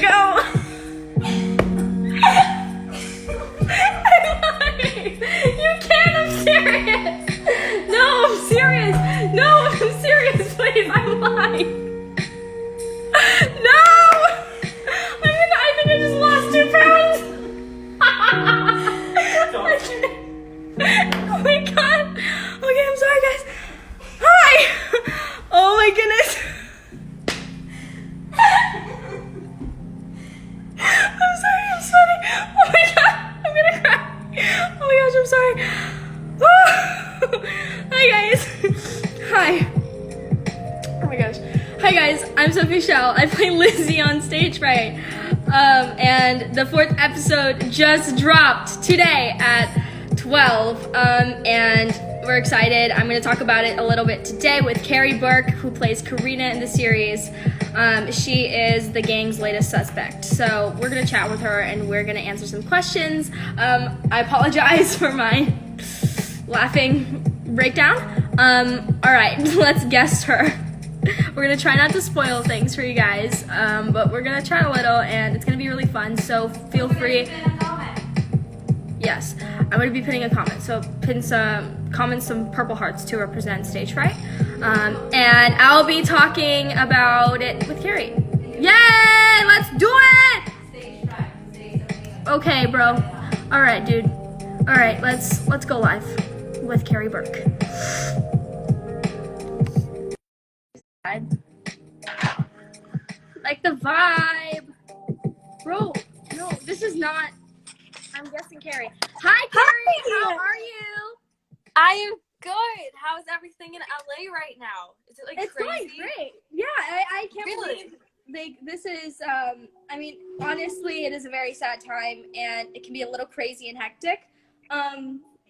gonna go. I'm lying. You can't. I'm serious. No, I'm serious. No, I'm serious. Please, I'm lying. No. I think I just lost 2 pounds. Oh my god. Okay, I'm sorry, guys. Hi. Oh my goodness. I'm sorry, I'm sweating. Oh my god, I'm gonna cry. Oh my gosh, I'm sorry. Oh. Hi guys. Hi. Oh my gosh. Hi guys, I'm Sophie Shell. I play Lizzie on Stage Fright. And the 4th episode just dropped today at 12. And we're excited. I'm going to talk about it a little bit today with Carrie Burke, who plays Karina in the series. She is the gang's latest suspect. So we're going to chat with her and we're going to answer some questions. I apologize for my laughing breakdown. All right, let's guess her. We're going to try not to spoil things for you guys, but we're going to try a little, and it's going to be really fun, so feel free. Yes, I'm going to be pinning a comment, so pin some comments, some purple hearts to represent Stage Fright, and I'll be talking about it with Carrie. Yay! Let's do it! Okay, bro. All right, dude. All right, let's go live with Carrie Burke. Like the vibe. Bro, no, this is not. I'm guessing Carrie. Hi, Carrie. How are you? I am good. How's everything in LA right now? Is it like it's crazy? It's going great. Yeah, I can't really? believe this is, I mean, honestly, it is a very sad time and it can be a little crazy and hectic.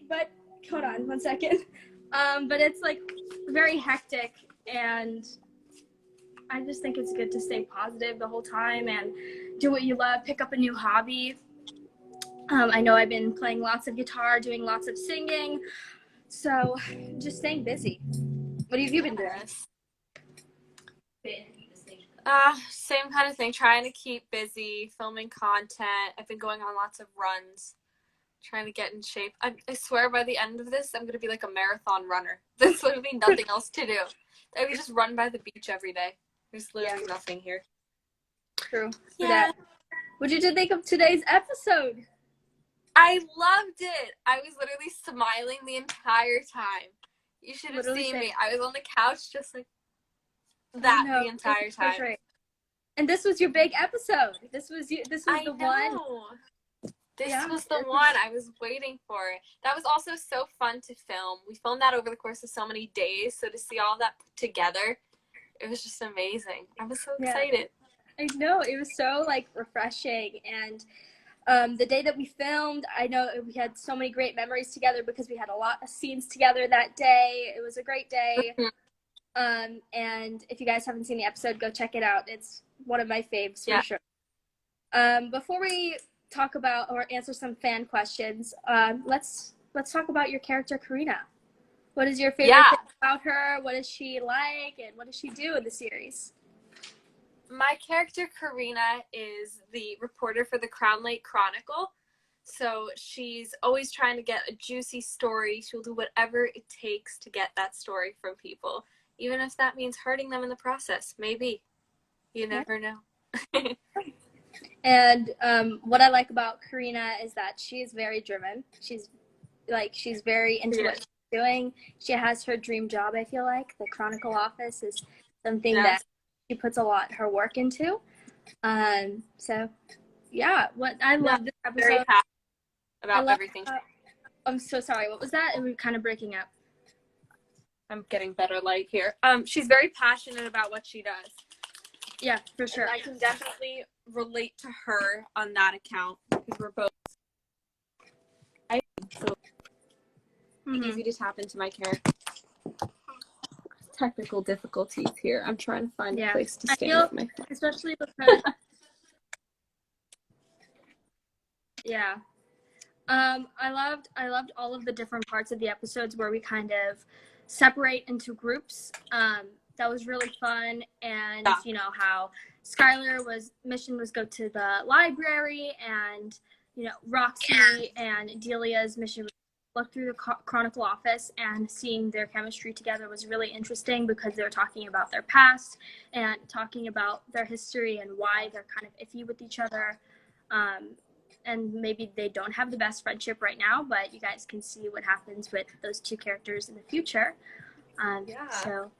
But hold on one second. But it's like very hectic, and I just think it's good to stay positive the whole time and do what you love, pick up a new hobby. I know I've been playing lots of guitar, doing lots of singing, so just staying busy. What have you been doing? Same kind of thing, trying to keep busy, filming content. I've been going on lots of runs, trying to get in shape. I swear by the end of this, I'm going to be like a marathon runner. There's literally nothing else to do. I would just run by the beach every day. There's literally nothing here. True. Yeah. What did you think of today's episode? I loved it. I was literally smiling the entire time. You should have seen me. I was on the couch just like that the entire time. Right. And this was your big episode. This was the one. This was the one I was waiting for. That was also so fun to film. We filmed that over the course of so many days. So to see all that put together, it was just amazing. I was so excited. I know. It was so like refreshing. And the day that we filmed, I know we had so many great memories together because we had a lot of scenes together that day. It was a great day. And if you guys haven't seen the episode, go check it out. It's one of my faves for sure. Before we talk about or answer some fan questions, let's talk about your character Karina. What is your favorite thing about her? What is she like, and what does she do in the series? My character Karina is the reporter for the Crown Lake Chronicle. So she's always trying to get a juicy story. She'll do whatever it takes to get that story from people, even if that means hurting them in the process. Maybe. You never know. And what I like about Karina is that she is very driven. She's very into what she's doing. She has her dream job, I feel like. The Chronicle office is something that she puts a lot her work into. So what I love this episode. Very passionate about everything. I'm so sorry. What was that? It was kind of breaking up. I'm getting better light here. She's very passionate about what she does. Yeah, for sure. And I can definitely relate to her on that account because we're both. So easy to tap into my character. Technical difficulties here. I'm trying to find a place to stand with my phone. Especially because I loved all of the different parts of the episodes where we kind of separate into groups. that was really fun. And Yeah. you know how Skylar mission was go to the library, and you know Roxy and Delia's mission was look through the Chronicle office, and seeing their chemistry together was really interesting because they were talking about their past and talking about their history and why they're kind of iffy with each other. And maybe they don't have the best friendship right now, but you guys can see what happens with those two characters in the future. So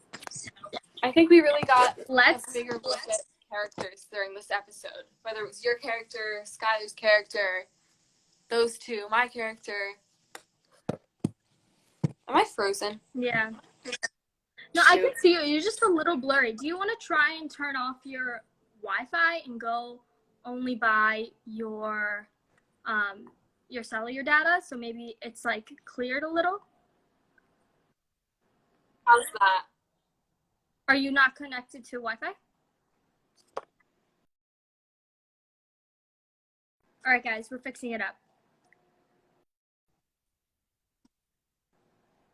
I think we really got a let's bigger look at characters during this episode. Whether it was your character, Skylar's character, those two, my character. Am I frozen? Yeah. No, I can see you. You're just a little blurry. Do you want to try and turn off your Wi-Fi and go only by your cellular data? So maybe it's like cleared a little. How's that? Are you not connected to Wi-Fi? All right, guys, we're fixing it up.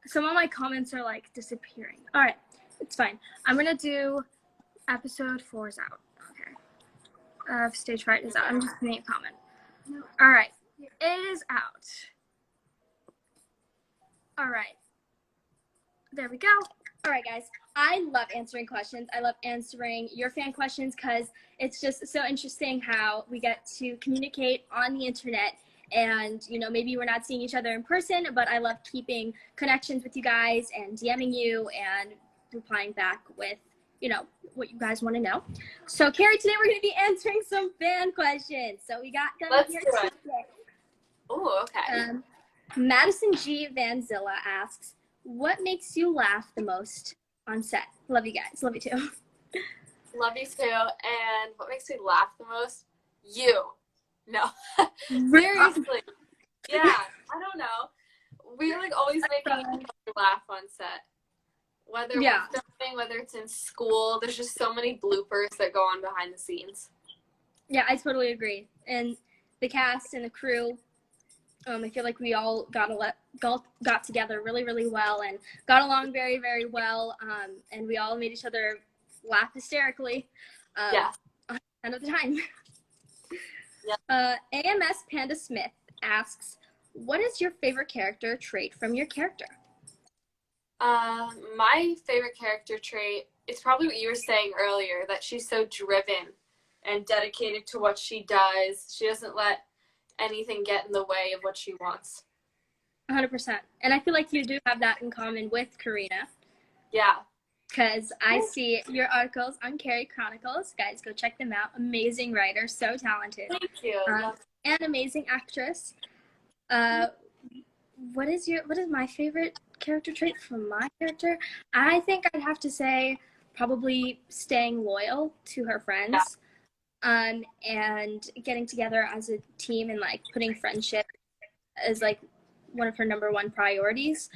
Some of my comments are like disappearing. All right, it's fine. I'm gonna do episode 4 is out. Okay. Stage fright is out. I'm just gonna comment. All right, it is out. All right. There we go. All right, guys. I love answering questions. I love answering your fan questions because it's just so interesting how we get to communicate on the internet. And, you know, maybe we're not seeing each other in person, but I love keeping connections with you guys and DMing you and replying back with, you know, what you guys want to know. So, Carrie, today we're going to be answering some fan questions. So we got them here today. Oh, okay. Madison G. Vanzilla asks, what makes you laugh the most on set? Love you guys. Love you too. Love you too. And what makes me laugh the most? You. No. Seriously. Yeah. I don't know. We're like always making each other laugh on set. Whether we're filming, whether it's in school, there's just so many bloopers that go on behind the scenes. Yeah, I totally agree. And the cast and the crew, I feel like we all got together really, really well and got along very, very well. And we all made each other laugh hysterically. 100% of the time. AMS Panda Smith asks, what is your favorite character trait from your character? My favorite character trait is probably what you were saying earlier, that she's so driven and dedicated to what she does. She doesn't let anything get in the way of what she wants. 100%. And I feel like you do have that in common with Karina. Yeah. Because I see your articles on Carrie Chronicles. Guys, go check them out. Amazing writer, so talented. Thank you. And amazing actress. What is my favorite character trait from my character? I think I'd have to say probably staying loyal to her friends. And getting together as a team and like putting friendship as like one of her number one priorities.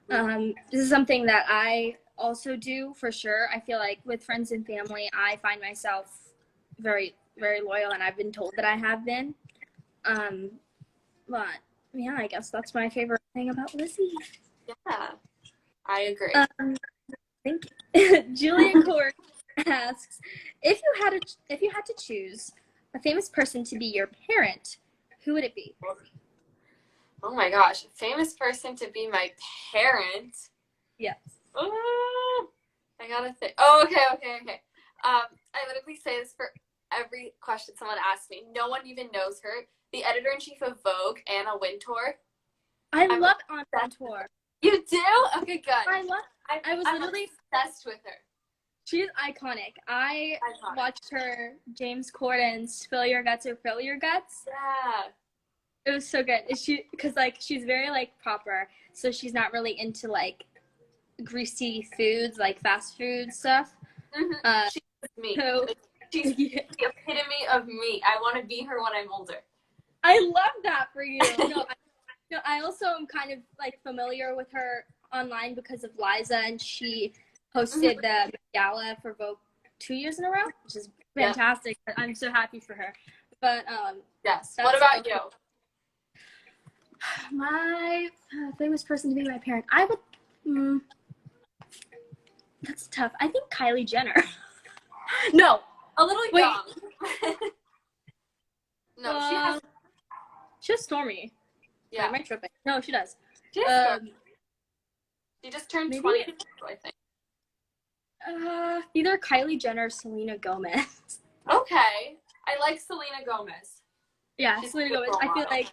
This is something that I also do for sure. I feel like with friends and family, I find myself very, very loyal, and I've been told that I have been. But yeah, I guess that's my favorite thing about Lizzie. Yeah, I agree. Thank you. Julia Court asks, if you had to choose a famous person to be your parent, who would it be? Oh my gosh, a famous person to be my parent? Yes. Oh, I gotta think. Oh, okay. I literally say this for every question someone asks me. No one even knows her. The editor-in-chief of Vogue, Anna Wintour. I love Anna Wintour. You do? Okay, good. I was literally obsessed with her. She's iconic. I watched her James Corden's Spill Your Guts or Fill Your Guts. Yeah. It was so good. Because like she's very like proper, so she's not really into like greasy foods, like fast food stuff. Mm-hmm. She's me. So, she's the epitome of me. I want to be her when I'm older. I love that for you. I also am kind of like familiar with her online because of Liza, and she hosted the gala for Vogue 2 years in a row, which is fantastic. Yeah. I'm so happy for her. But yes. What about you? My famous person to be my parent. I would. That's tough. I think Kylie Jenner. No. A little Wait. young. No, she has Stormy. Yeah. Am I tripping? No, she does. She just turned maybe, 20, I think. Either Kylie Jenner or Selena Gomez. Okay. I like Selena Gomez. Yeah, She's Selena Gomez. I feel like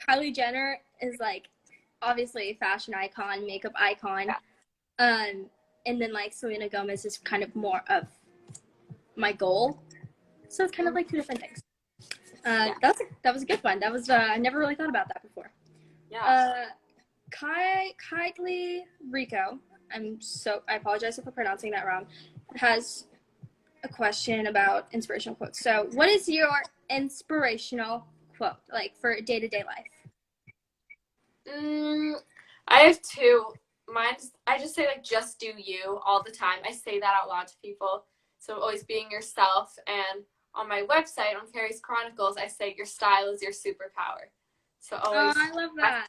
Kylie Jenner is like obviously a fashion icon, makeup icon. Yeah. And then like Selena Gomez is kind of more of my goal. So it's kind of like two different things. Yeah. That was a good one. That was I never really thought about that before. Yeah. Kylie Rico, I apologize if I'm pronouncing that wrong, has a question about inspirational quotes. So what is your inspirational quote, like for day-to-day life? I have two. I just say like, just do you all the time. I say that out loud to people. So always being yourself. And on my website, on Carrie's Chronicles, I say your style is your superpower. So always I love that.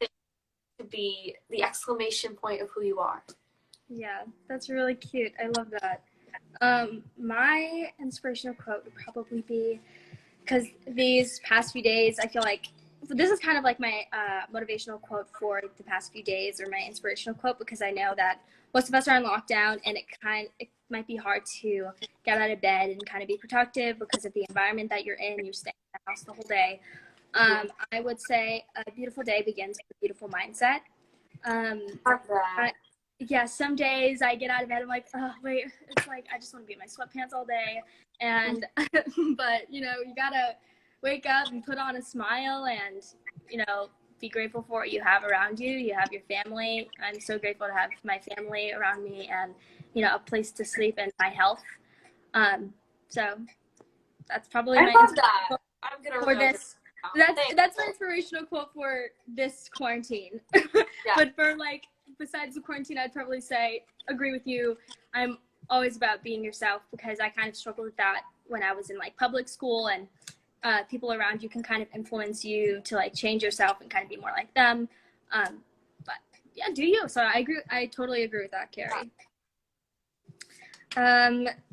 To be the exclamation point of who you are. Yeah, that's really cute. I love that. My inspirational quote would probably be, because these past few days, I feel like this is kind of like my motivational quote for the past few days, or my inspirational quote, because I know that most of us are on lockdown, and it might be hard to get out of bed and kind of be productive because of the environment that you're in. You're staying in the house the whole day. I would say a beautiful day begins with a beautiful mindset. Some days I get out of bed, I'm like, oh wait, it's like I just want to be in my sweatpants all day, and but you gotta wake up and put on a smile and be grateful for what you have around you. You have your family. I'm so grateful to have my family around me, and a place to sleep and my health. So that's probably my that. I'm gonna for this. That's my inspirational quote for this quarantine. Yeah. But for besides the quarantine, I'd probably say, agree with you. I'm always about being yourself, because I kind of struggled with that when I was in public school, and people around you can kind of influence you to change yourself and kind of be more like them. But yeah, do you? So I agree. I totally agree with that, Carrie.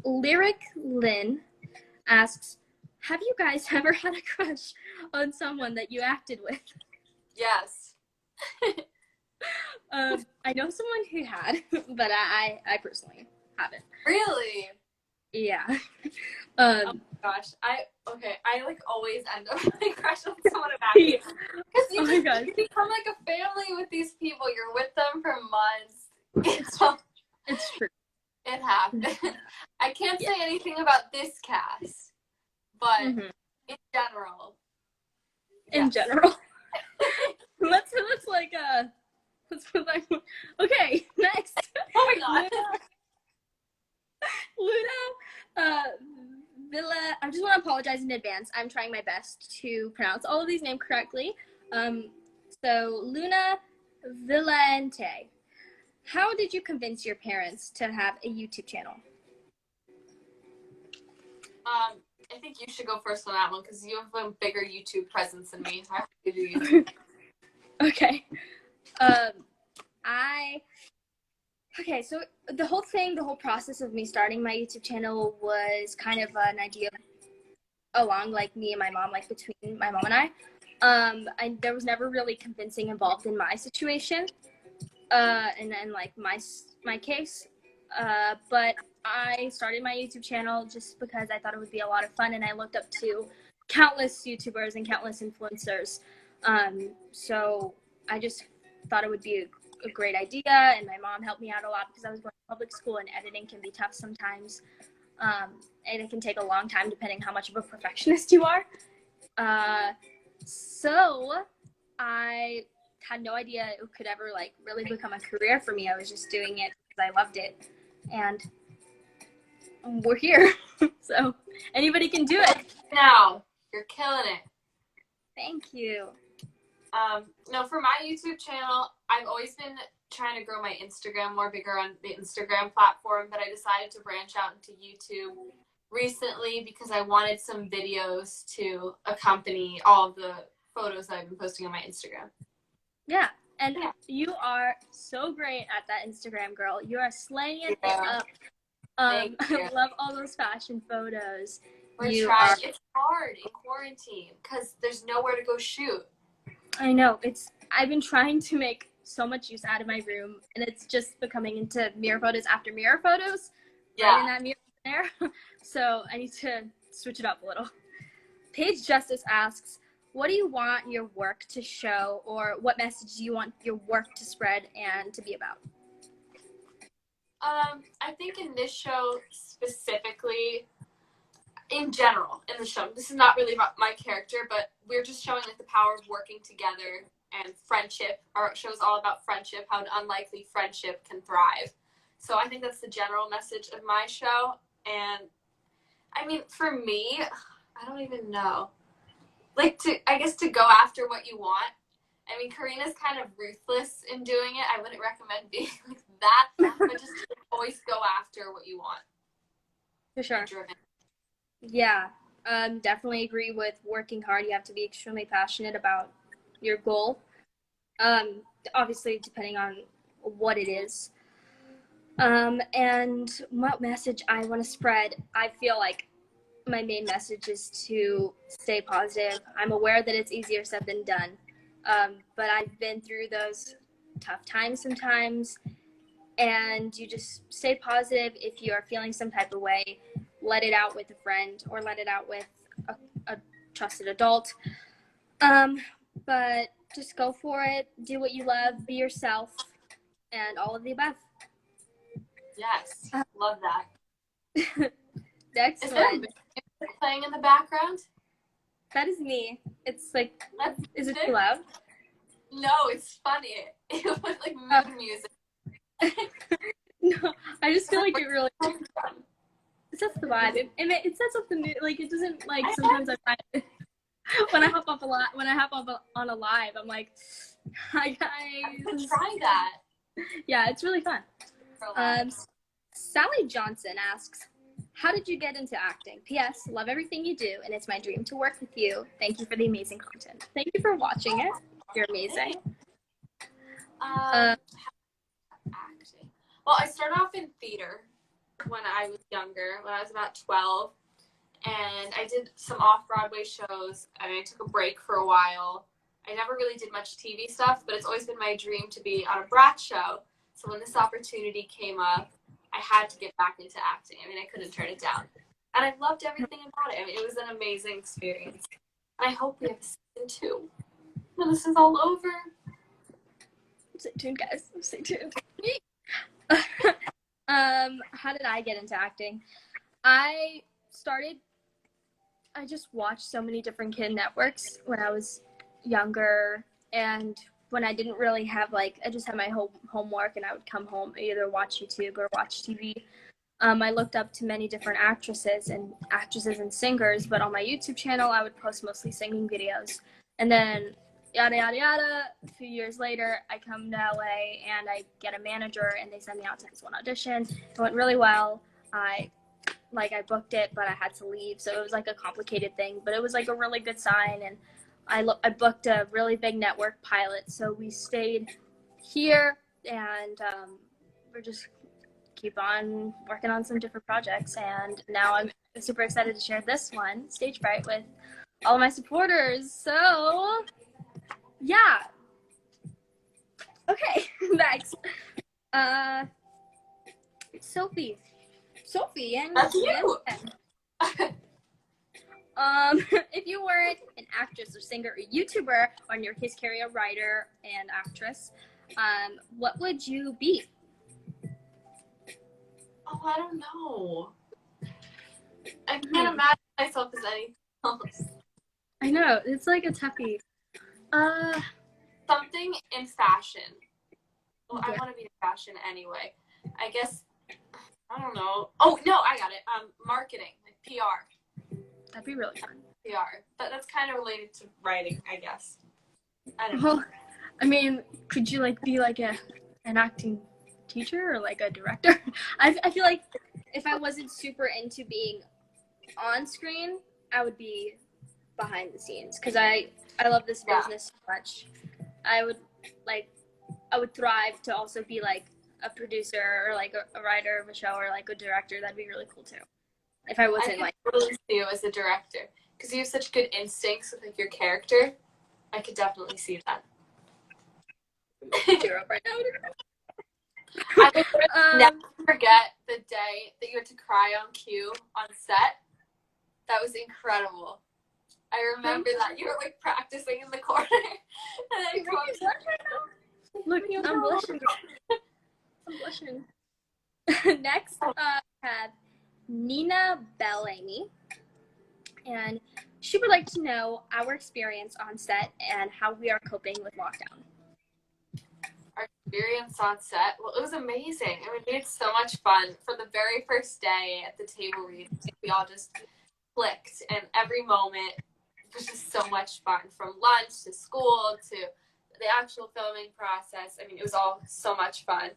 Lyric Lynn asks, have you guys ever had a crush on someone that you acted with? Yes. I know someone who had, but I personally haven't. Really? Yeah. Oh my gosh. I always end up crush on someone about you. Because you become like a family with these people. You're with them for months. It's true. It happens. I can't say anything about this cast, but in general. In general. Let's put okay, next. Oh my god. Luna Villa, I just want to apologize in advance. I'm trying my best to pronounce all of these names correctly. So Luna Villante, how did you convince your parents to have a YouTube channel? I think you should go first on that one, because you have a bigger YouTube presence than me. I have to do YouTube. Okay. So the whole process of me starting my YouTube channel was kind of an idea along me and my mom, between my mom and I. There was never really convincing involved in my situation, and then my case. But I started my YouTube channel just because I thought it would be a lot of fun, and I looked up to countless YouTubers and countless influencers. So I just thought it would be a great idea, and my mom helped me out a lot because I was going to public school, and editing can be tough sometimes, and it can take a long time depending how much of a perfectionist you are. So I had no idea it could ever really become a career for me. I was just doing it because I loved it, and we're here. So anybody can do it. Now you're killing it. Thank you. No, for my YouTube channel, I've always been trying to grow my Instagram more bigger on the Instagram platform, but I decided to branch out into YouTube recently because I wanted some videos to accompany all of the photos that I've been posting on my Instagram. Yeah, And you are so great at that Instagram, girl. You are slaying it up. I love all those fashion photos. We're trying. It's hard in quarantine because there's nowhere to go shoot. I know. I've been trying to make so much use out of my room, and it's just becoming into mirror photos after mirror photos. Yeah. Right in that mirror there. So I need to switch it up a little. Paige Justice asks, what do you want your work to show, or what message do you want your work to spread and to be about? I think in this show specifically, in general, in the show, this is not really about my character, but we're just showing like the power of working together and friendship. Our show's all about friendship, how an unlikely friendship can thrive. So I think that's the general message of my show. And I mean, for me, I don't even know. Like, I guess to go after what you want. I mean, Karina's kind of ruthless in doing it. I wouldn't recommend being like that, but just to always go after what you want. For sure. Driven. Yeah, definitely agree with working hard. You have to be extremely passionate about your goal. Obviously, depending on what it is. And what message I want to spread, I feel like my main message is to stay positive. I'm aware that it's easier said than done, but I've been through those tough times sometimes, and you just stay positive. If you are feeling some type of way, let it out with a friend or let it out with a trusted adult. But just go for it, do what you love, be yourself, and all of the above. Yes, love that. Next Is one. there playing in the background? That is me. It's like, is it too sick. loud? No, it's funny. It was like mood music. No, I just feel like it really sets the vibe. It sets up the mood. Like, it doesn't, like, sometimes I find when I hop up on a live, I'm like, hi guys. I'm try that. Yeah, it's really fun. Sally Johnson asks, how did you get into acting? P.S. Love everything you do, and it's my dream to work with you. Thank you for the amazing content. Thank you for watching it. You're amazing. Acting. Well, I started off in theater when I was younger, when I was about 12. And I did some off-Broadway shows, and I took a break for a while. I never really did much TV stuff, but it's always been my dream to be on a Brat show. So when this opportunity came up, I had to get back into acting. I mean, I couldn't turn it down. And I loved everything about it. I mean, it was an amazing experience. And I hope we have a season 2 when this is all over. Stay tuned, guys. Stay tuned. How did I get into acting? I just watched so many different kid networks when I was younger, and when I didn't really have, like, I just had my homework and I would come home, either watch YouTube or watch TV. I looked up to many different actresses and singers, but on my YouTube channel, I would post mostly singing videos. And then, yada, yada, yada, a few years later, I come to LA and I get a manager and they send me out to this one audition. It went really well. I booked it, but I had to leave. So it was like a complicated thing, but it was like a really good sign. And I booked a really big network pilot. So we stayed here, and we're just keep on working on some different projects. And now I'm super excited to share this one, Stage Fright, with all of my supporters. So yeah. Okay, next. Sophie, and that's you. If you weren't an actress or singer or YouTuber, or you're his career writer and actress, what would you be? Oh, I don't know. I can't imagine myself as anything else. I know, it's like a toughie. Something in fashion. Well, Yeah. I want to be in fashion anyway. I guess, I don't know. Oh, no, I got it. Marketing, like PR. That'd be really fun. PR. But that's kind of related to writing, I guess. I don't know. Well, I mean, could you like be like an acting teacher or like a director? I feel like if I wasn't super into being on screen, I would be behind the scenes, because I love this business so much. I would like I would thrive to also be like a producer or like a writer of a show or like a director. That'd be really cool too. If I I wasn't could like, totally see you as a director because you have such good instincts with like your character. I could definitely see that. tear up right now. I will never forget the day that you had to cry on cue on set. That was incredible. I remember that you were like practicing in the corner, and then you Look, I'm blushing. I'm blushing. Next, we have Nina Bellamy, and she would like to know our experience on set and how we are coping with lockdown. Our experience on set, well, it was amazing. I mean, we had so much fun. For the very first day at the table read, we all just clicked, and every moment was just so much fun. From lunch to school to the actual filming process. I mean, it was all so much fun.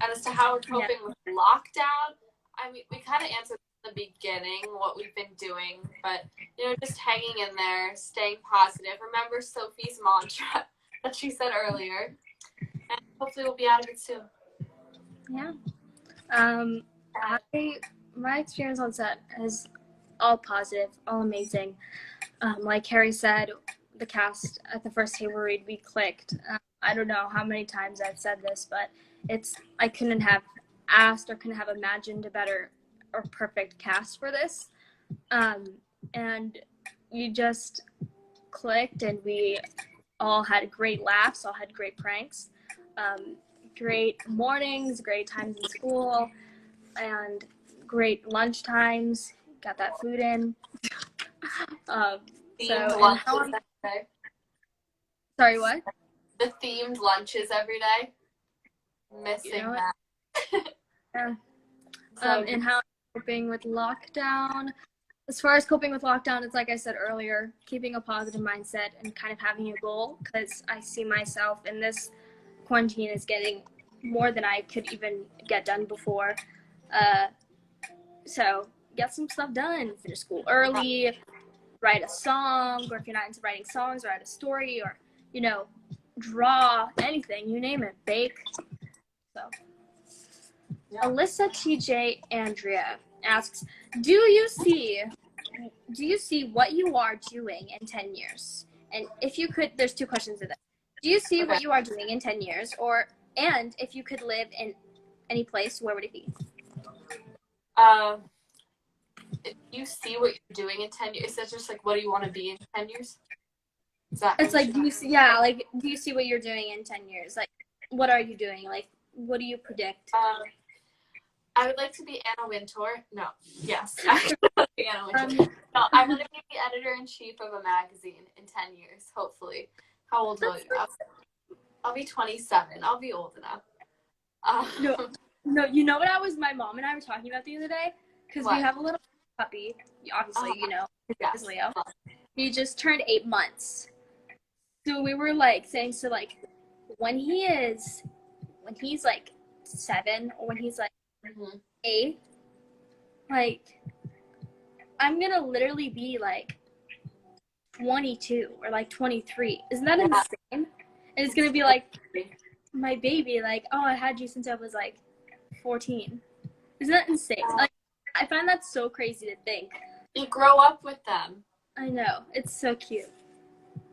And as to how we're coping with lockdown, I mean, we kind of answered in the beginning what we've been doing, but, you know, just hanging in there, staying positive. Remember Sophie's mantra that she said earlier, and hopefully we'll be out of it soon. Yeah. My experience on set is all positive, all amazing. Like Harry said, the cast at the first table read, we clicked. I don't know how many times I've said this, but I couldn't have asked or couldn't have imagined a better or perfect cast for this. And we just clicked, and we all had great laughs, all had great pranks, great mornings, great times in school, and great lunch times. Got that food in. Themed lunches every day. Sorry, what? The themed lunches every day. Missing that. Yeah. And how I'm coping with lockdown. As far as coping with lockdown, it's like I said earlier, keeping a positive mindset and kind of having a goal, because I see myself in this quarantine as getting more than I could even get done before. So get some stuff done, finish school early, write a song, or if you're not into writing songs, write a story, or, you know, draw, anything, you name it, bake. So, yeah. Alyssa TJ Andrea asks, do you see what you are doing in 10 years? And if you could, there's two questions in that. Do you see what you are doing in 10 years? And if you could live in any place, where would it be? If you see what you're doing in 10 years, is that just like, what do you want to be in 10 years? It's like, do you see what you're doing in 10 years? Like, what are you doing? Like, what do you predict? I would like to be Anna Wintour. No, yes. I want to be Anna Wintour. No, I want to be the editor-in-chief of a magazine in 10 years, hopefully. How old will you? I'll be 27. I'll be old enough. No, you know what my mom and I were talking about the other day? Because we have a little puppy, obviously, you know, is Leo. He just turned 8 months. So we were like saying, so like when he's like 7 or when he's like 8, like I'm gonna literally be like 22 or like 23. Isn't that insane? And it's gonna be like my baby, like, oh, I had you since I was like 14. Isn't that insane? Like, I find that so crazy to think. You grow up with them. I know. It's so cute.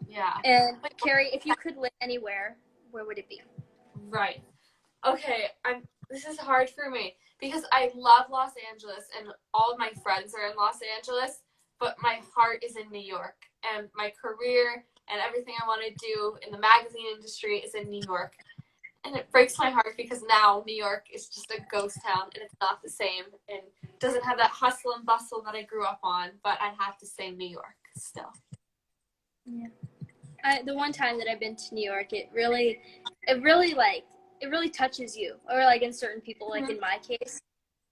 Yeah. And Carrie, if you could live anywhere, where would it be? Right. Okay, this is hard for me because I love Los Angeles and all of my friends are in Los Angeles, but my heart is in New York, and my career and everything I want to do in the magazine industry is in New York. And it breaks my heart because now New York is just a ghost town and it's not the same and doesn't have that hustle and bustle that I grew up on, but I have to say New York still. Yeah. The one time that I've been to New York, it really touches you, or like in certain people, like in my case,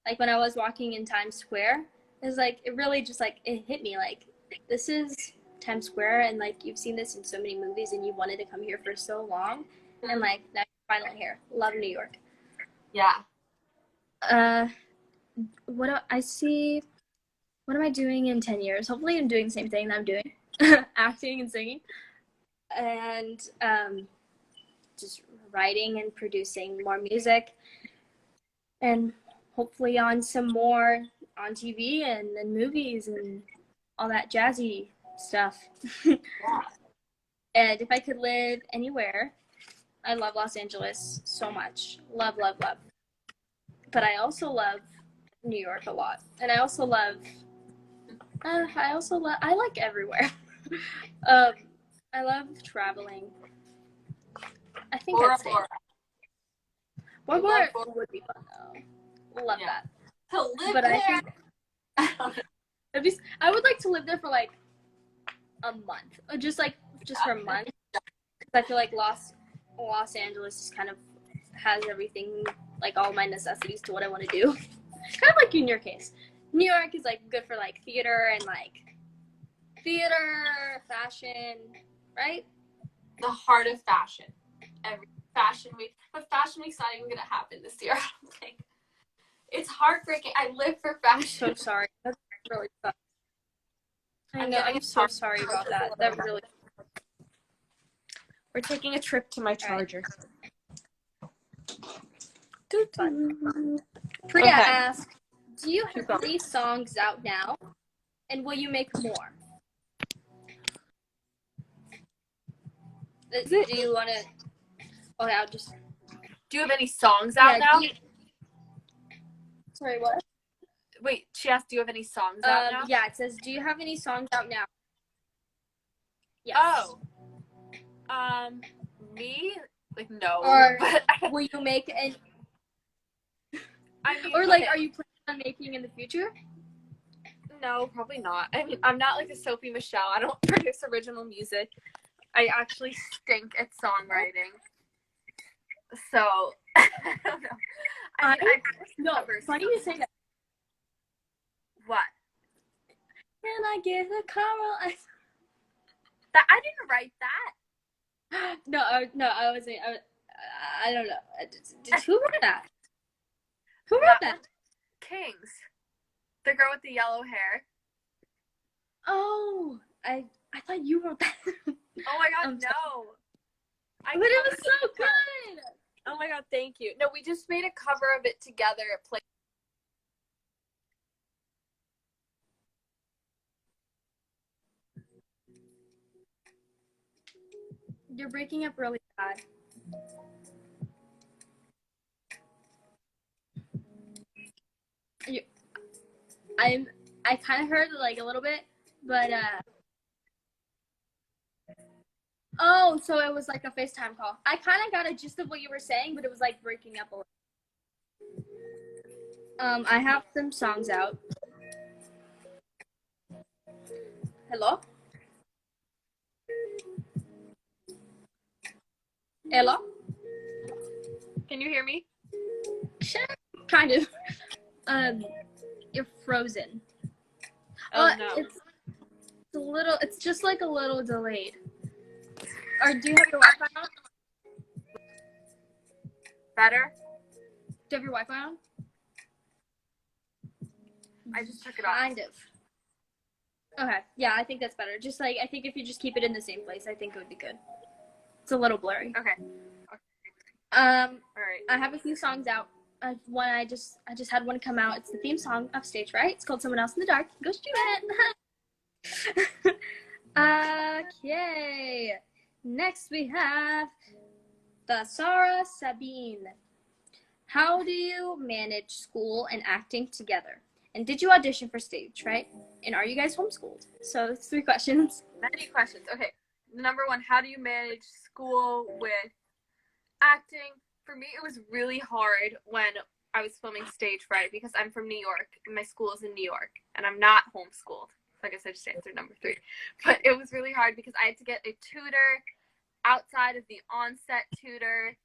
like when I was walking in Times Square, it's like, it really just like, it hit me like, this is Times Square, and like you've seen this in so many movies and you wanted to come here for so long, and like now you're finally here. Love New York. Yeah. What am I doing in 10 years? Hopefully I'm doing the same thing that I'm doing, acting and singing, and just writing and producing more music, and hopefully on some more on TV and movies and all that jazzy stuff. And if I could live anywhere, I love Los Angeles so much. Love, love, love. But I also love New York a lot. And I also love, I like everywhere. I love traveling. I think Bora I'd stay. Bora. Bora would be fun though. Love Yeah. that. To live But there. I think I would like to live there for like a month, or just for a month. I feel like Los Angeles just kind of has everything, like all my necessities to what I want to do. Kind of like in your case. New York is like good for like theater and like fashion, right? The heart of fashion. Every fashion week. But fashion week's not even gonna happen this year, I don't think. It's heartbreaking. I live for fashion. So sorry. That's really sucks. I know. I'm so sorry about that. That really. We're taking a trip to my charger. Priya asks, do you have any songs out now? And will you make more? Do you want to... Okay, I'll just... Do you have any songs out now? Sorry, what? Wait, she asked, do you have any songs out now? Yeah, it says, do you have any songs out now? Yes. Oh. Me? Like, no. Or will you make any... I mean, or, like, are you planning on making in the future? No, probably not. I mean, I'm not like a Sophie Michelle. I don't produce original music. I actually stink at songwriting. So, I don't know. I mean, funny you say that. What? Can I get a Carl? I didn't write that. No, I wasn't. I don't know. Who wrote that? Who wrote that? Kings. The girl with the yellow hair. Oh, I thought you wrote that. Oh my god, no. But it was so good. Oh my god, thank you. No, we just made a cover of it together. You're breaking up really bad. I kind of heard like a little bit, but oh, so it was like a FaceTime call. I kind of got a gist of what you were saying, but it was like breaking up a little. I have some songs out. Hello? Hello? Can you hear me? Sure. Kind of. You're frozen. Oh no. It's just like a little delayed. Or do you have your Wi-Fi on? Better? Do you have your Wi-Fi on? I just took it off. Kind of. Okay. Yeah, I think that's better. Just like, I think if you just keep it in the same place, I think it would be good. It's a little blurry. Okay. All right. I have a few songs out. I just had one come out. It's the theme song of Stage Right. It's called Someone Else in the Dark. Go stream it. Okay. Next we have the Sarah Sabine. How do you manage school and acting together? And did you audition for Stage Right? And are you guys homeschooled? So it's 3 questions. Many questions. Okay. Number 1, how do you manage school with acting? For me, it was really hard when I was filming Stage Right because I'm from New York and my school is in New York and I'm not homeschooled. So I guess I just answered number 3. But it was really hard because I had to get a tutor outside of the on-set tutor.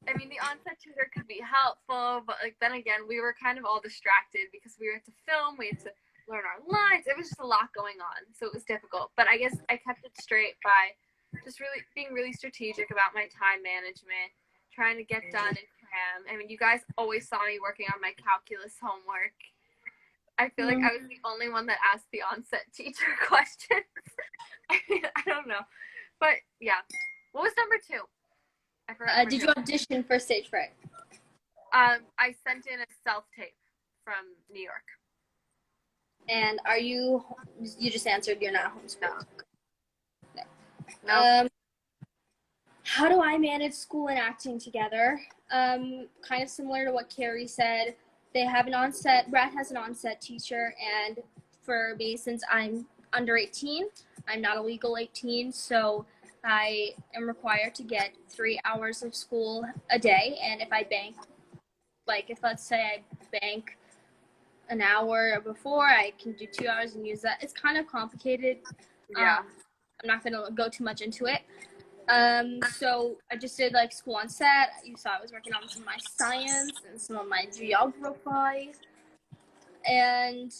I mean, the on-set tutor could be helpful, but like then again, we were kind of all distracted because we had to film, we had to learn our lines. It was just a lot going on, so it was difficult. But I guess I kept it straight by just really being really strategic about my time management, trying to get done and cram. I mean, you guys always saw me working on my calculus homework. I feel like I was the only one that asked the on-set teacher questions. I mean, I don't know. But yeah. What was number 2? I forgot. Did you audition for Stage Fright? I sent in a self-tape from New York. And you just answered you're not homeschooled. No. How do I manage school and acting together? Kind of similar to what Carrie said. They have an onset, Brat has an onset teacher, and for me, since I'm under 18, I'm not a legal 18, so I am required to get 3 hours of school a day, and if I bank, like if let's say I bank an hour before, I can do 2 hours and use that. It's kind of complicated. Yeah. I'm not gonna go too much into it. So I just did like school on set. You saw I was working on some of my science and some of my geography. And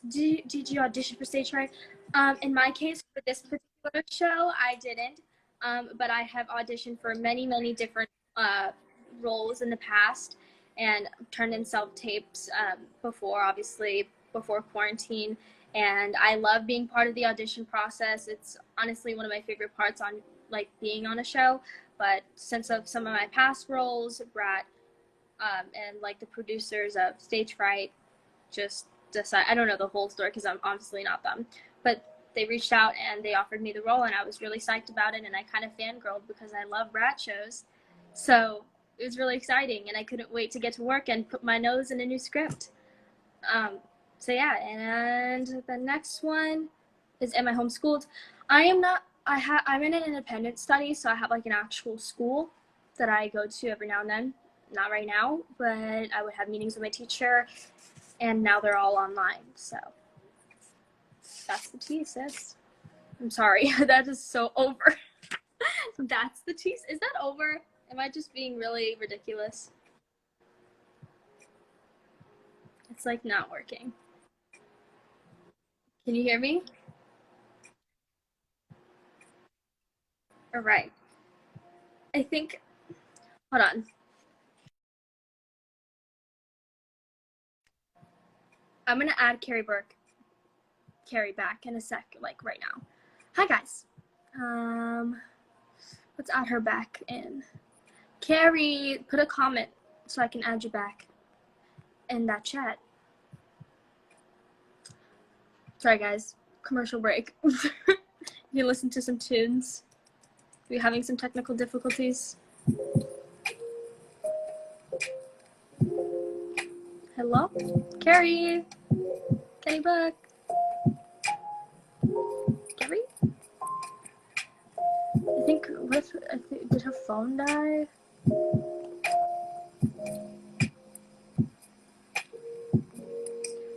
did you audition for Stage Fright? In my case, for this particular show, I didn't. But I have auditioned for many, many different roles in the past and turned in self-tapes before, obviously, before quarantine. And I love being part of the audition process. It's honestly one of my favorite parts on like being on a show. But since of some of my past roles, Brat, and like the producers of Stage Fright just decide, I don't know the whole story because I'm obviously not them, but they reached out and they offered me the role, and I was really psyched about it, and I kind of fangirled because I love Brat shows. So it was really exciting, and I couldn't wait to get to work and put my nose in a new script. So yeah, and the next one is, am I homeschooled? I am not. I'm in an independent study, so I have like an actual school that I go to every now and then. Not right now, but I would have meetings with my teacher, and now they're all online. So that's the tea, sis. I'm sorry, that is so over. That's the tea. Is that over? Am I just being really ridiculous? It's like not working. Can you hear me? All right. I think, hold on. I'm gonna add Carrie back in a sec, like right now. Hi guys. Let's add her back in. Carrie, put a comment so I can add you back in that chat. Sorry guys, commercial break. You can listen to some tunes. We're having some technical difficulties. Hello? Carrie? Kenny Buck? Carrie? I think, did her phone die?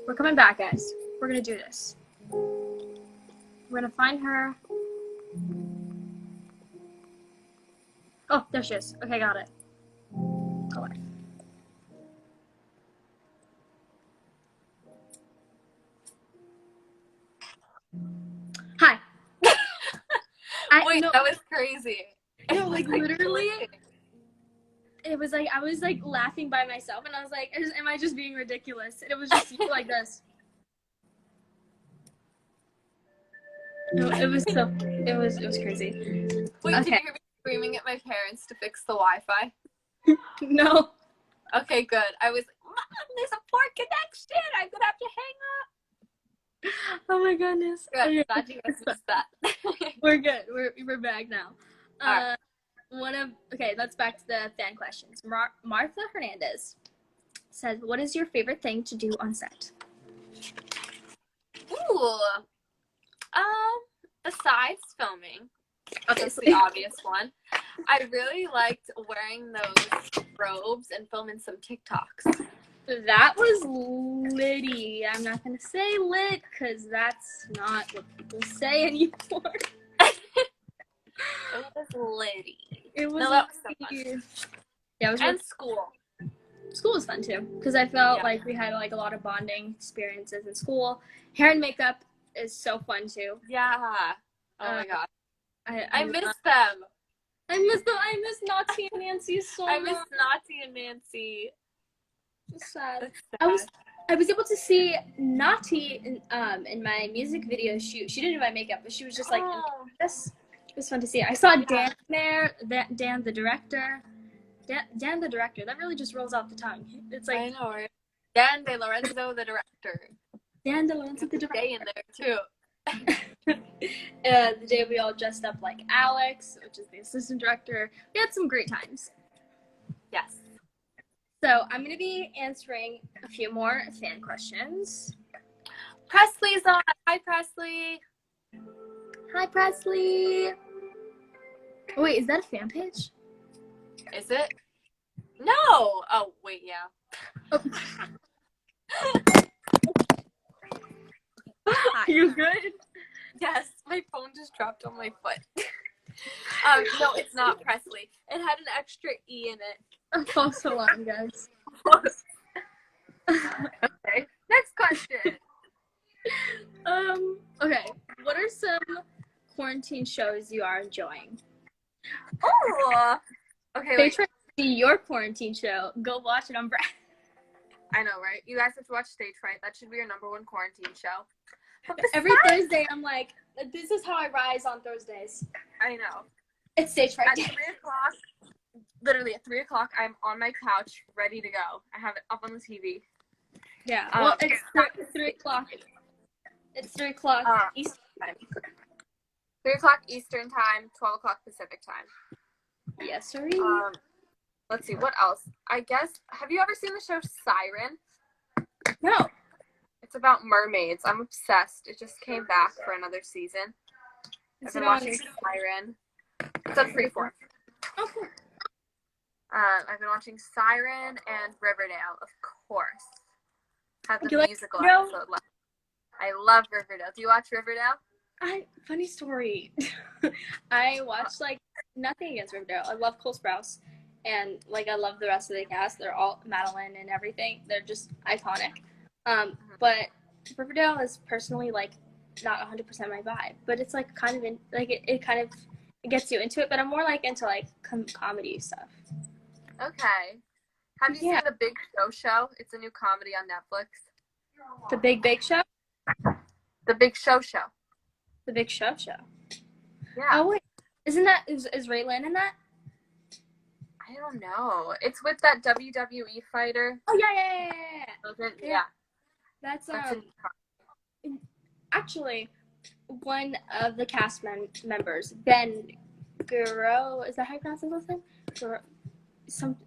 We're coming back, guys. We're gonna do this. We're gonna find her. Oh, there she is. Okay, got it. Go on. Hi. Wait, that was crazy. No, like literally, it was like I was like laughing by myself, and I was like, "Am I just being ridiculous?" And it was just like this. It was crazy. Wait, Okay. did you hear me screaming at my parents to fix the Wi-Fi? No. Okay, good. I was like, Mom, there's a poor connection. I'm gonna have to hang up. Oh my goodness. Good. Okay. Glad you guys missed that. We're good. We're back now. Right. Okay, let's back to the fan questions. Martha Hernandez says, "What is your favorite thing to do on set?" Ooh. Besides filming, that's Obviously. the obvious one. I really liked wearing those robes and filming some TikToks. That was litty. I'm not gonna say lit because that's not what people say anymore. It was litty. It was. No, that was so fun. Yeah, it was. And school. School was fun too because I felt like we had like a lot of bonding experiences in school. Hair and makeup is so fun too. Yeah. Oh my god. I miss them. I miss them. I miss Naughty and Nancy so much. I miss Naughty and Nancy. It's sad. Sad. I was able to see Naughty in my music video shoot. She didn't do my makeup, but she was just like in this. It was fun to see. I saw Dan there, Dan the director. Dan the director. That really just rolls off the tongue. It's like I know, right? Dan De Lorenzo, the director. Dan De Lorenzo the director. Day in there too. The day we all dressed up like Alex, which is the assistant director. We had some great times. Yes. So I'm going to be answering a few more fan questions. Presley's on. Hi, Presley. Hi, Presley. Oh, wait, is that a fan page? Is it? No. Oh, wait, yeah. Oh. You good? Yes, my phone just dropped on my foot. No, it's not Presley. It had an extra E in it. False alarm, guys. Okay. Next question. Okay. What are some quarantine shows you are enjoying? Oh. Okay, If they wait. try to see your quarantine show, go watch it on Brat. I know, right? You guys have to watch Stage Fright. That should be your #1 quarantine show. But Every Thursday, I'm like, this is how I rise on Thursdays. I know. It's Stage Fright At Day. 3 o'clock, literally at 3 o'clock, I'm on my couch, ready to go. I have it up on the TV. Yeah. Well, it's 3 o'clock. It's 3 o'clock Eastern time. 3 o'clock Eastern time, 12 o'clock Pacific time. Yes, sir. Let's see, what else? I guess, have you ever seen the show Siren? No. It's about mermaids. I'm obsessed. It just came back for another season. I've been watching Siren. It's on Freeform. Oh, cool. I've been watching Siren and Riverdale, of course. Have the You like musical Riverdale? episode left. I love Riverdale. Do you watch Riverdale? Funny story. I watched like nothing against Riverdale. I love Cole Sprouse, and like I love the rest of the cast. They're all Madeline and everything. They're just iconic. But Riverdale is personally like not 100% my vibe. But it's like kind of it kind of gets you into it. But I'm more like into like comedy stuff. Okay. Have you seen The Big Show? It's a new comedy on Netflix. The Big Show. The Big Show. The Big Show. Yeah. Oh wait, isn't that is Raylan in that? I don't know. It's with that WWE fighter. Oh yeah. That's actually one of the cast members, Ben Giro. Is that how you pronounce his last name?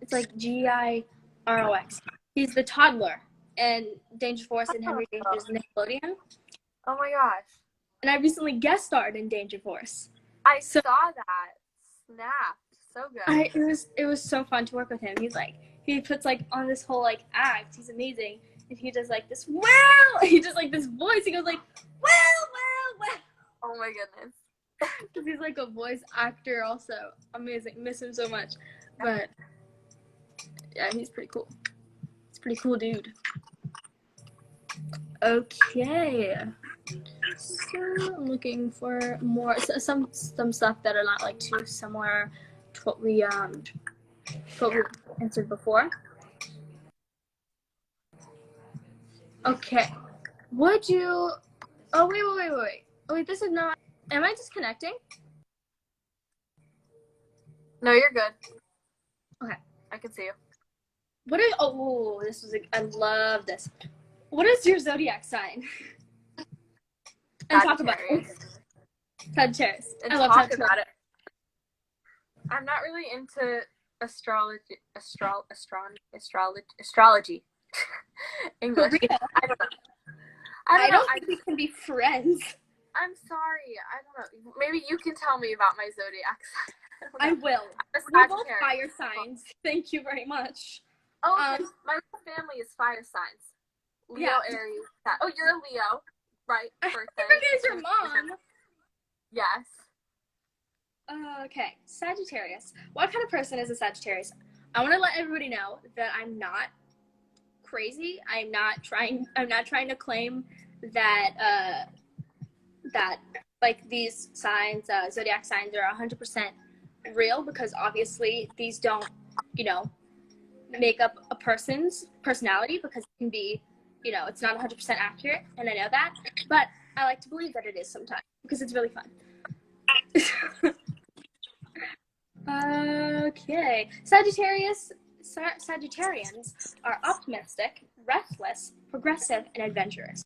It's like Girox. He's the toddler in Danger Force and Henry Danger's Nickelodeon. Oh my gosh. And I recently guest starred in Danger Force. I saw that. Snapped. So good. It was so fun to work with him. He puts like on this whole like act. He's amazing. And he does like this he does like this voice. He goes like well. Oh my goodness. Because he's like a voice actor also. Amazing. Miss him so much. But yeah, he's pretty cool. He's a pretty cool dude. Okay. So I'm looking for more some stuff that are not like too similar to what we answered before. Okay. Would you wait. Oh wait, this is not am I disconnecting? No, you're good. Okay. I can see you. I love this. What is your zodiac sign? And talk about it. Sagittarius. And I love talk Sagittarius. about it. I'm not really into astrology. English. Rita, I don't know. I don't think we can be friends. I'm sorry. I don't know. Maybe you can tell me about my zodiac sign. I will. I'm a We're both Sagittarius. fire signs. Thank you very much. Oh, my whole family is fire signs. Leo, Yeah. Aries. Oh, you're a Leo, right? Birthday. Everybody's your mom. Yes. Okay, Sagittarius. What kind of person is a Sagittarius? I want to let everybody know that I'm not crazy. I'm not trying to claim that that like these signs, zodiac signs, are 100% real, because obviously these don't, make up a person's personality, because it can be, it's not 100% accurate, and I know that, but I like to believe that it is sometimes because it's really fun. Okay. Sagittarians are optimistic, restless, progressive, and adventurous.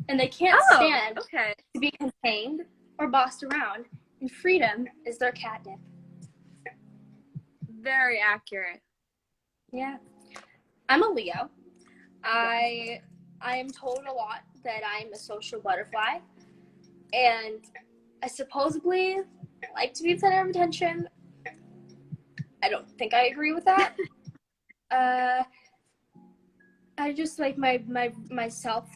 And they can't stand okay. to be contained or bossed around, and freedom is their catnip. Very accurate. Yeah. I'm a Leo. I am told a lot that I'm a social butterfly, and I supposedly like to be the center of attention. I don't think I agree with that. I just like myself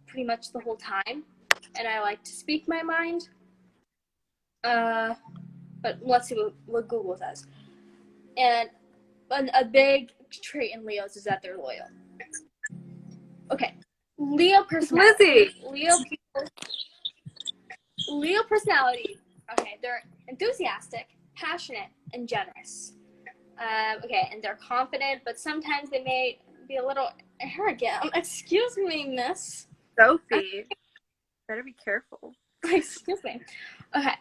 pretty much the whole time, and I like to speak my mind. But let's see what Google says. And a big trait in Leos is that they're loyal. Okay, Leo personality. Lizzie. Leo personality. Okay, they're enthusiastic, passionate, and generous. Okay, and they're confident, but sometimes they may be a little arrogant. Excuse me, miss. Sophie. Better be careful. Excuse me. Okay,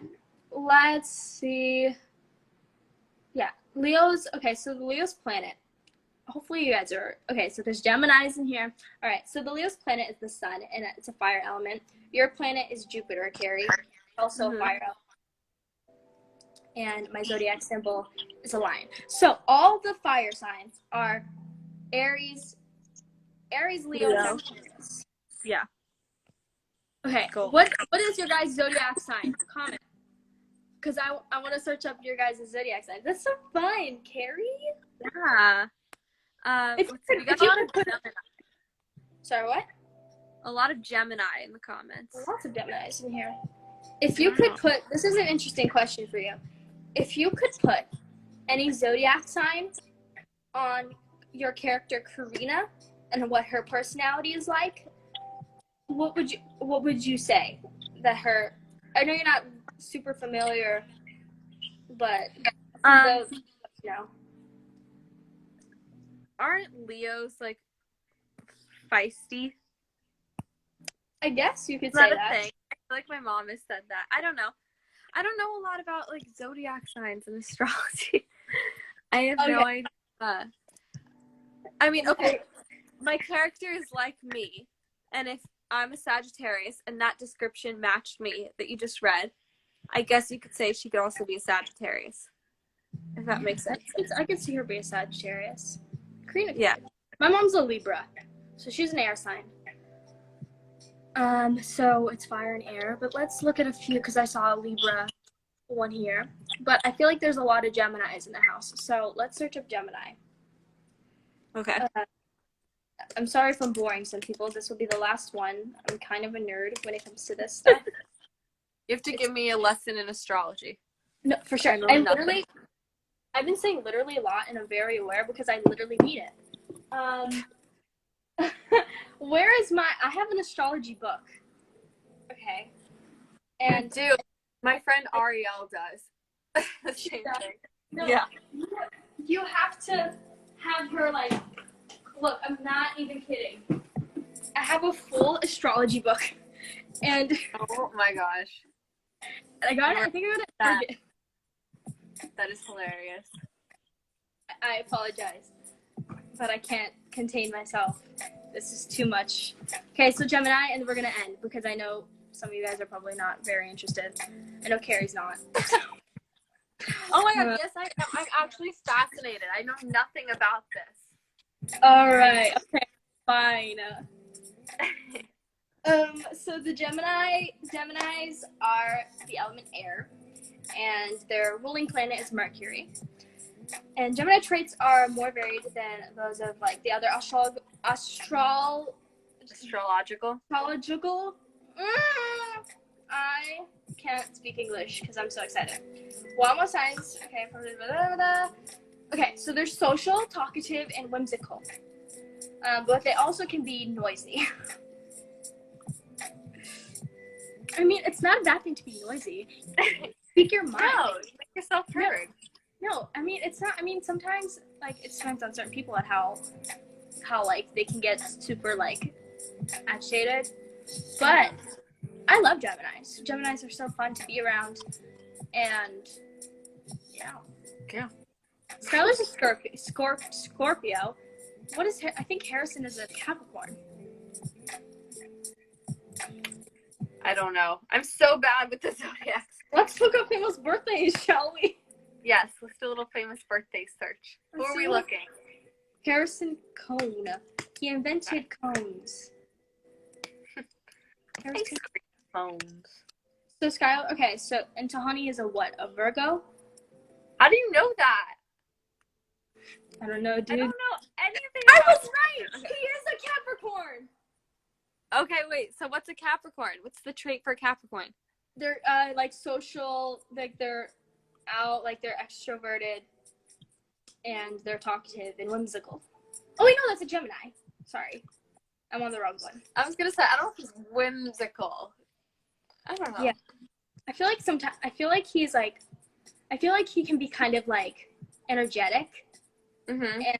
let's see. Yeah, Leo's. Okay, so the Leo's planet. Hopefully you guys are okay. So there's Geminis in here. All right, so the Leo's planet is the sun, and it's a fire element. Your planet is Jupiter, Carrie, also a fire element. And my zodiac symbol is a lion. So all the fire signs are Aries, Leo, and Sagittarius. Yeah. Okay, Cool. what is your guys' zodiac sign? Comment. Because I want to search up your guys' zodiac signs. That's so fun, Carrie. Yeah. We got a lot of Gemini. Sorry, what? A lot of Gemini in the comments. Lots of Geminis in here. If you could put, this is an interesting question for you. If you could put any zodiac sign on your character Karina and what her personality is like, what would you say that her? I know you're not super familiar, but those, you know. Aren't Leos like feisty? I guess you could Is say that a that. thing? I feel like my mom has said that. I don't know. I don't know a lot about like zodiac signs and astrology. I have no idea. I mean, okay, my character is like me, and if I'm a Sagittarius and that description matched me that you just read, I guess you could say she could also be a Sagittarius. If that makes sense. I could see her be a Sagittarius. Karina. Yeah. My mom's a Libra, so she's an air sign. So it's fire and air, but let's look at a few because I saw a Libra one here. But I feel like there's a lot of Geminis in the house, so let's search up Gemini. Okay. I'm sorry if I'm boring some people. This will be the last one. I'm kind of a nerd when it comes to this stuff. You have to give me a lesson in astrology. No, for sure. I've been saying literally a lot, and I'm very aware because I literally need it. Where is I have an astrology book. Okay. And dude, my friend Ariel does the same thing. No, yeah. You have to have her like, look, I'm not even kidding. I have a full astrology book, and oh my gosh, I got it. I think I got it. At Target. That is hilarious. I apologize, but I can't contain myself. This is too much. Okay, so Gemini, and we're gonna end because I know some of you guys are probably not very interested. I know Carrie's not. Oh my god, yes I am. I'm actually fascinated. I know nothing about this. Alright, okay, fine. So the Geminis are the element air, and their ruling planet is Mercury. And Gemini traits are more varied than those of like the other astrological. I can't speak English because I'm so excited. Well, almost signs. Okay. Okay, so they're social, talkative, and whimsical. But they also can be noisy. I mean, it's not a bad thing to be noisy. Speak your mind. No, make yourself heard. No, I mean, it's not. I mean, sometimes, like, it depends on certain people at how like, they can get super, like, agitated. But I love Geminis. Geminis are so fun to be around, and yeah. Yeah. Skylar's a Scorpio. What is? I think Harrison is a Capricorn. I don't know. I'm so bad with the zodiacs. Let's look up famous birthdays, shall we? Yes, let's do a little famous birthday search. Who are we looking? Harrison Cone. He invented cones. Ice cream cones. So Skylar, okay, so, and Tahani is a what? A Virgo? How do you know that? I don't know, dude. I don't know anything. I about was right! He is a Capricorn! Okay, wait. So what's a Capricorn? What's the trait for Capricorn? They're, like, social, like, they're out, like, they're extroverted, and they're talkative and whimsical. Oh, wait, no, that's a Gemini. Sorry. I'm on the wrong one. I was gonna say, I don't know if he's whimsical. I don't know. Yeah. I feel like sometimes, I feel like he can be kind of, like, energetic. Mm-hmm. And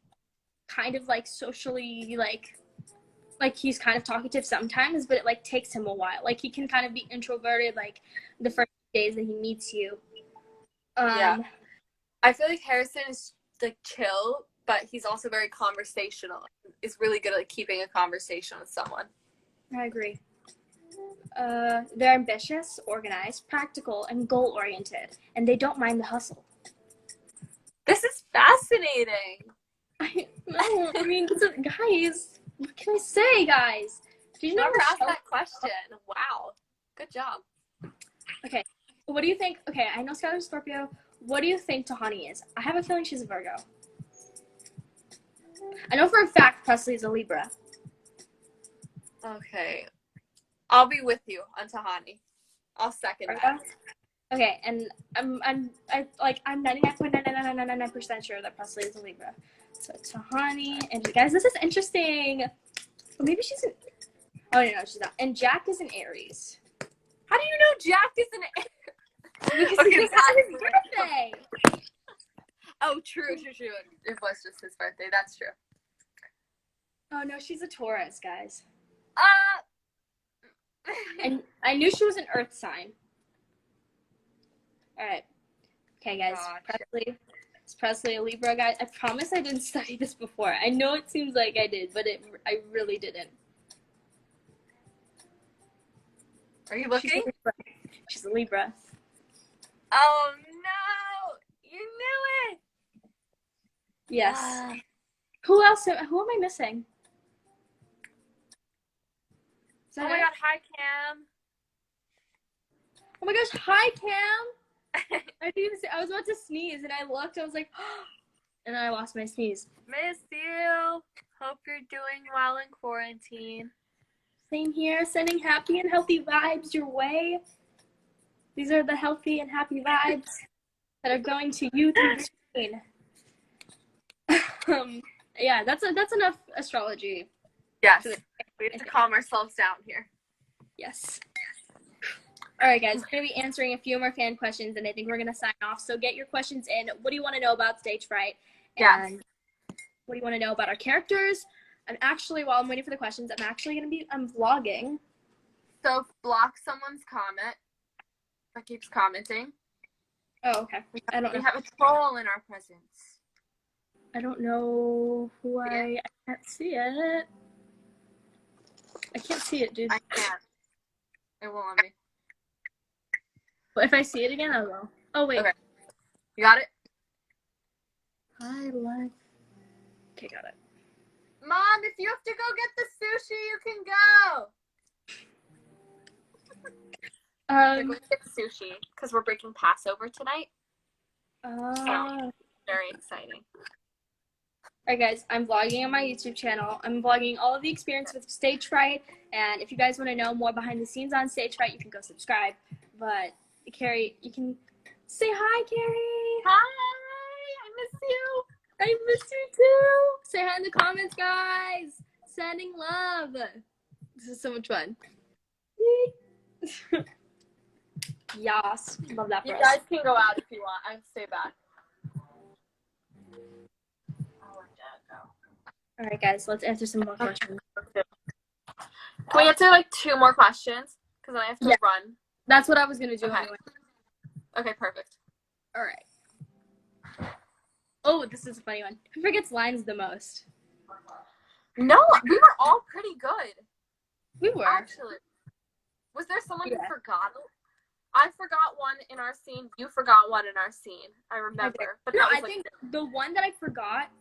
kind of like socially like he's kind of talkative sometimes, but it like takes him a while. Like he can kind of be introverted like the first days that he meets you. Yeah. I feel like Harrison is like chill, but he's also very conversational. Is really good at like keeping a conversation with someone. I agree. They're ambitious, organized, practical, and goal oriented, and they don't mind the hustle. This is fascinating. I mean, guys, what can I say, guys? Did you Never never asked that question. Wow. Good job. Okay. What do you think? Okay, I know Skylar's Scorpio. What do you think Tahani is? I have a feeling she's a Virgo. I know for a fact Presley is a Libra. Okay. I'll be with you on Tahani. I'll second that. Okay, and I'm 99.99999% sure that Presley is a Libra. So Tahani and guys, this is interesting. Or maybe she's an. Oh no, she's not. And Jack is an Aries. How do you know Jack is an Aries? Because Okay, he just had his birthday. Oh, true. It was just his birthday. That's true. Oh no, she's a Taurus, guys. Uh. And I knew she was an Earth sign. All right. Okay, guys. Gotcha. Is Presley a Libra, guys? I promise I didn't study this before. I know it seems like I did, but I really didn't. Are you looking? She's a Libra. Oh no! You knew it. Yes. Who else? Who am I missing? Oh my god! Hi, Cam. Oh my gosh! Hi, Cam. I didn't even say. I was about to sneeze, and I looked. I was like, and then I lost my sneeze. Miss you. Hope you're doing well in quarantine. Same here. Sending happy and healthy vibes your way. These are the healthy and happy vibes that are going to you through the screen. Yeah, that's enough astrology. Yes. We have to calm ourselves down here. Yes. All right, guys. We're going to be answering a few more fan questions, and I think we're going to sign off. So get your questions in. What do you want to know about stage fright? And what do you want to know about our characters? While I'm waiting for the questions, I'm vlogging. So block someone's comment that keeps commenting. Oh, okay. I don't know. We have a troll in our presence. I don't know who I can't see it. I can't see it, dude. I can't. It won't let me. But if I see it again, I will. Oh, wait. Okay. You got it? I like. Okay, got it. Mom, if you have to go get the sushi, you can go. We're going to get sushi because we're breaking Passover tonight. So, very exciting. Alright guys, I'm vlogging on my YouTube channel. I'm vlogging all of the experience with stage fright, and if you guys want to know more behind the scenes on stage fright, you can go subscribe. But Carrie, you can say hi, Carrie. Hi, I miss you. I miss you too. Say hi in the comments, guys. Sending love. This is so much fun. Yas, love that for You us. guys can go out if you want. I stay back. Alright guys, let's answer some more questions. Can we answer like 2 more questions? Because I have to Yeah. run. That's what I was gonna do Okay. anyway. Okay, perfect. All right. Oh, this is a funny one. Who forgets lines the most? No, we were all pretty good. We were. Actually. Was there someone who Yeah. forgot? I forgot one in our scene. You forgot one in our scene. I remember. But No, that was I like, think the one that I forgot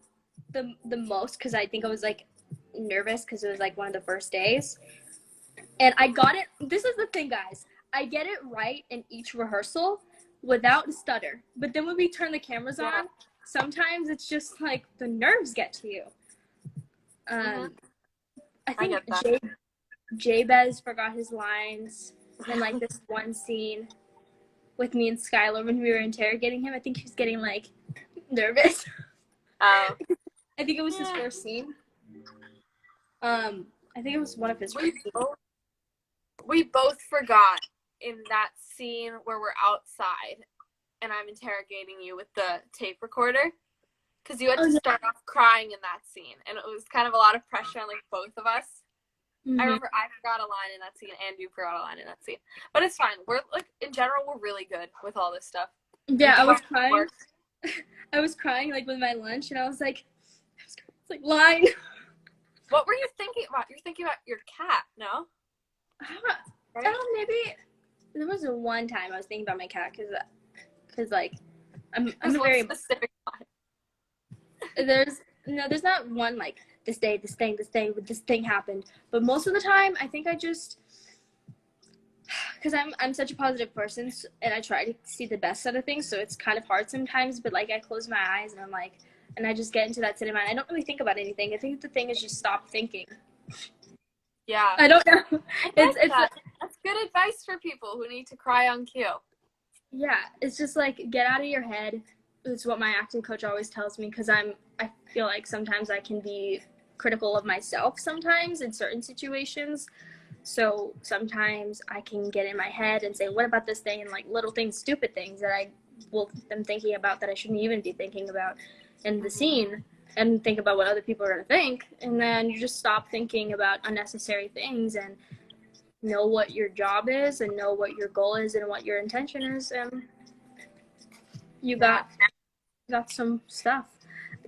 the most, because I think I was like nervous because it was like one of the first days, and I got it. This is the thing, guys. I get it right in each rehearsal without a stutter. But then when we turn the cameras on, sometimes it's just like the nerves get to you. I think get that. Jabez forgot his lines in like this one scene with me and Skylar when we were interrogating him. I think he was getting like nervous. Oh. I think it was his first scene. I think it was one of his first scenes. We both forgot in that scene where we're outside and I'm interrogating you with the tape recorder, because you had to start off crying in that scene, and it was kind of a lot of pressure on like both of us. Mm-hmm. I remember I forgot a line in that scene and you forgot a line in that scene, but it's fine. We're like, in general, we're really good with all this stuff. Yeah, I was crying. I was crying like with my lunch, and I was like, it's like line. What were you thinking about? You're thinking about your cat, no? I don't know, maybe there was one time I was thinking about my cat because like I'm a very specific line. There's not one like this thing happened, but most of the time I think I just, because I'm such a positive person and I try to see the best out of things, so it's kind of hard sometimes, but like I close my eyes and I'm like, and I just get into that state of mind. I don't really think about anything. I think the thing is just stop thinking. Yeah. I don't know. That's good advice for people who need to cry on cue. Yeah, it's just like get out of your head. It's what my acting coach always tells me, because I feel like sometimes I can be critical of myself sometimes in certain situations. So sometimes I can get in my head and say, what about this thing? And like little things, stupid things that am thinking about that I shouldn't even be thinking about in the scene, and think about what other people are going to think. And then you just stop thinking about unnecessary things and know what your job is and know what your goal is and what your intention is. And you got some stuff.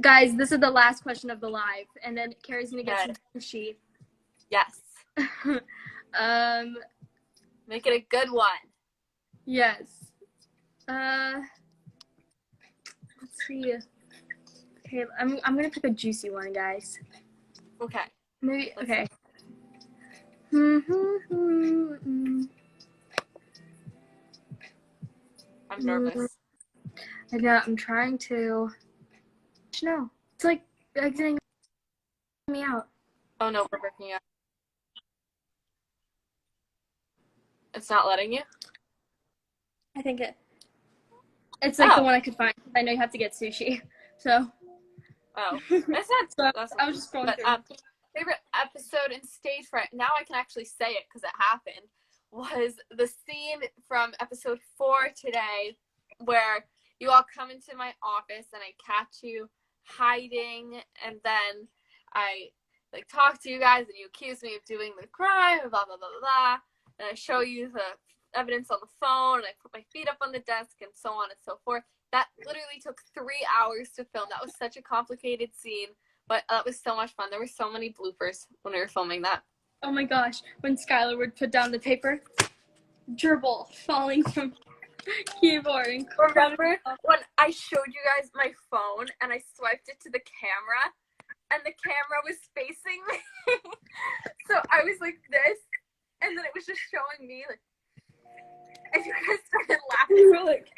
Guys, this is the last question of the live, and then Carrie's going to get some sheet. Yes. Make it a good one. Yes. Let's see. Okay, I'm gonna pick a juicy one, guys. Okay. Maybe. Okay. I'm nervous. I know. I'm trying to. No, it's like exiting me out. Oh no, we're breaking up. It's not letting you? I think it's like the one I could find. I know you have to get sushi, so. Oh, that's not. So I was just scrolling through. Favorite episode in stage fright. Now I can actually say it because it happened. Was the scene from episode 4 today, where you all come into my office and I catch you hiding, and then I like talk to you guys and you accuse me of doing the crime, and blah blah blah blah blah. And I show you the evidence on the phone, and I put my feet up on the desk, and so on and so forth. That literally took 3 hours to film. That was such a complicated scene, but that was so much fun. There were so many bloopers when we were filming that. Oh my gosh, when Skylar would put down the paper, gerbil falling from keyboard. And remember when I showed you guys my phone and I swiped it to the camera, and the camera was facing me? So I was like this, and then it was just showing me, like, and you guys started laughing. We were like,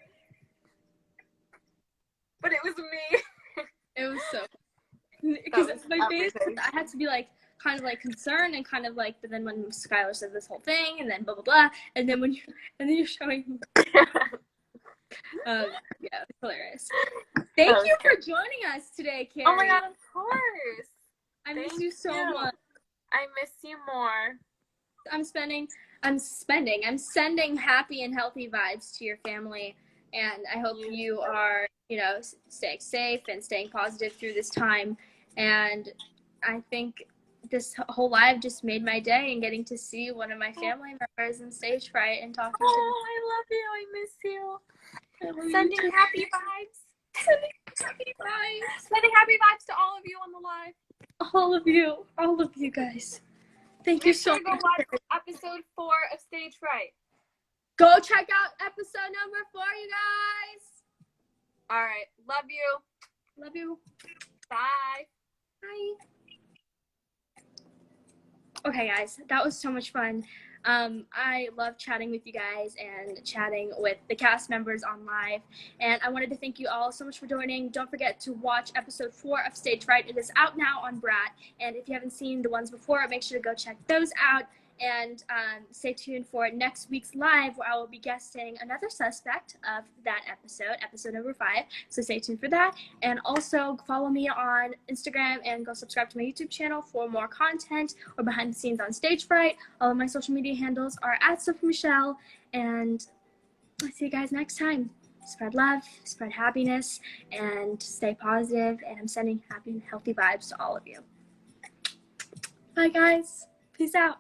but it was me. It was so, because my face, I had to be like kind of like concerned and kind of like, but then when Skylar said this whole thing and then blah blah blah, and then you're showing yeah, it's hilarious. Thank you for joining us today, Carrie. Oh my god, of course. I miss you so much. I miss you more. I'm sending happy and healthy vibes to your family, and I hope you are, staying safe and staying positive through this time. And I think this whole live just made my day, and getting to see one of my family members in stage fright and talking to them. Oh, I love you. I miss you. Sending happy vibes. Sending happy vibes. Sending happy vibes to all of you on the live. All of you guys. Thank you so Go much. watch episode 4 of Stage Fright. Go check out episode number 4, you guys. All right. Love you. Love you. Bye. Bye. Okay, guys, that was so much fun. I love chatting with you guys and chatting with the cast members on live. And I wanted to thank you all so much for joining. Don't forget to watch episode 4 of Stage Fright. It is out now on Brat. And if you haven't seen the ones before, make sure to go check those out. And stay tuned for next week's live, where I will be guesting another suspect of that episode number 5. So stay tuned for that. And also follow me on Instagram and go subscribe to my YouTube channel for more content or behind the scenes on Stage Fright. All of my social media handles are @SophieMichelle. And I'll see you guys next time. Spread love, spread happiness, and stay positive. And I'm sending happy and healthy vibes to all of you. Bye, guys. Peace out.